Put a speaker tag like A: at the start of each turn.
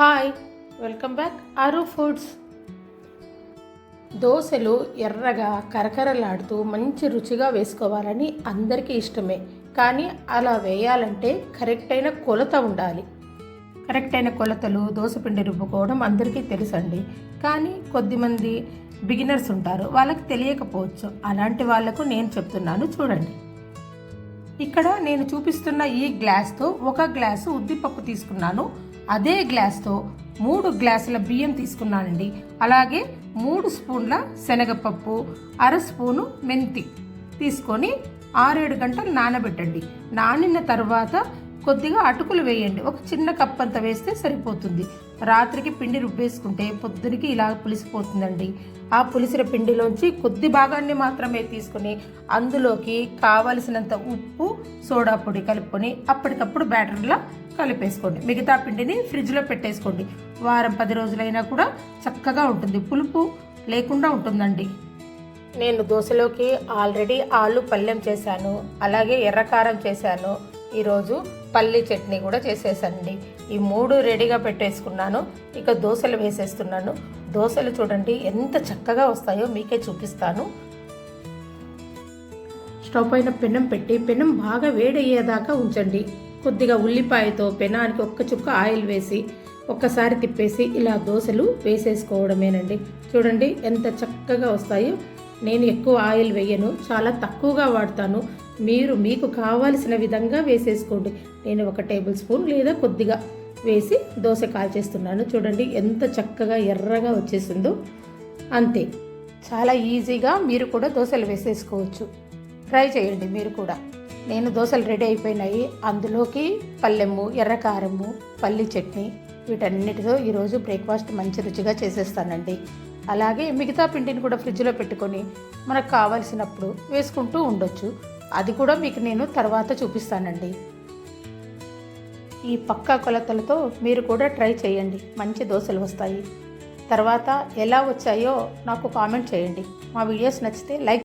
A: Hi, welcome back ఆరు foods. దోశలు ఎర్రగా కరకరలాడుతూ మంచి రుచిగా వేసుకోవాలని అందరికీ ఇష్టమే. కానీ అలా వేయాలంటే కరెక్ట్ అయిన కొలత ఉండాలి. కరెక్ట్ అయిన కొలతలు దోశపిండి రుబ్బుకోవడం అందరికీ తెలుసండి. కానీ కొద్దిమంది బిగినర్స్ ఉంటారు, వాళ్ళకి తెలియకపోవచ్చు. అలాంటి వాళ్లకు నేను చెప్తున్నాను, చూడండి. ఇక్కడ నేను చూపిస్తున్న ఈ గ్లాస్తో 1 గ్లాసు ఉద్దిపప్పు తీసుకున్నాను. అదే గ్లాస్తో 3 గ్లాసుల బియ్యం తీసుకున్నానండి. అలాగే 3 స్పూన్ల శనగపప్పు, 1/2 స్పూను మెంతి తీసుకొని 6-7 గంటలు నానబెట్టండి. నానిన తర్వాత కొద్దిగా అటుకులు వేయండి. ఒక చిన్న కప్ అంత వేస్తే సరిపోతుంది. రాత్రికి పిండి రుబ్బేసుకుంటే పొద్దునకి ఇలా పులిసిపోతుందండి. ఆ పులిసిన పిండిలోంచి కొద్ది భాగాన్ని మాత్రమే తీసుకుని అందులోకి కావలసినంత ఉప్పు, సోడా పొడి కలుపుకొని అప్పటికప్పుడు బ్యాటర్లా కలిపేసుకోండి. మిగతా పిండిని ఫ్రిడ్జ్లో పెట్టేసుకోండి. వారం 10 రోజులైనా కూడా చక్కగా ఉంటుంది, పులుపు లేకుండా ఉంటుందండి. నేను దోశలోకి ఆల్రెడీ ఆలు పళ్ళెం చేశాను, అలాగే ఎర్రకారం చేశాను. ఈరోజు పల్లి చట్నీ కూడా చేసేసండి. ఈ 3 రెడీగా పెట్టేసుకున్నాను. ఇక దోశలు వేసేస్తున్నాను. దోశలు చూడండి ఎంత చక్కగా వస్తాయో మీకే చూపిస్తాను. స్టవ్ పైన పెనం పెట్టి పెనం బాగా వేడయ్యేదాకా ఉంచండి. కొద్దిగా ఉల్లిపాయతో పెనానికి 1 చుక్క ఆయిల్ వేసి ఒక్కసారి తిప్పేసి ఇలా దోశలు వేసేసుకోవడమేనండి. చూడండి ఎంత చక్కగా వస్తాయో. నేను ఎక్కువ ఆయిల్ వేయను, చాలా తక్కువగా వాడతాను. మీరు మీకు కావాల్సిన విధంగా వేసేసుకోండి. నేను 1 టేబుల్ స్పూన్ లేదా కొద్దిగా వేసి దోశ కాల్చేస్తున్నాను. చూడండి ఎంత చక్కగా ఎర్రగా వచ్చేసిందో. అంతే, చాలా ఈజీగా మీరు కూడా దోశలు వేసేసుకోవచ్చు. ట్రై చేయండి మీరు కూడా. నేను దోశలు రెడీ అయిపోయినాయి. అందులోకి పల్లెము, ఎర్రకారము, పల్లి చట్నీ, వీటన్నిటితో ఈరోజు బ్రేక్ఫాస్ట్ మంచి రుచిగా చేసేస్తానండి. అలాగే మిగతా పిండిని కూడా ఫ్రిడ్జ్లో పెట్టుకొని మనకు కావాల్సినప్పుడు వేసుకుంటూ ఉండొచ్చు. అది కూడా మీకు నేను తర్వాత చూపిస్తానండి. ఈ పక్కా కొలతలతో మీరు కూడా ట్రై చేయండి, మంచి దోశలు వస్తాయి. తర్వాత ఎలా వచ్చాయో నాకు కామెంట్ చేయండి. మా వీడియోస్ నచ్చితే లైక్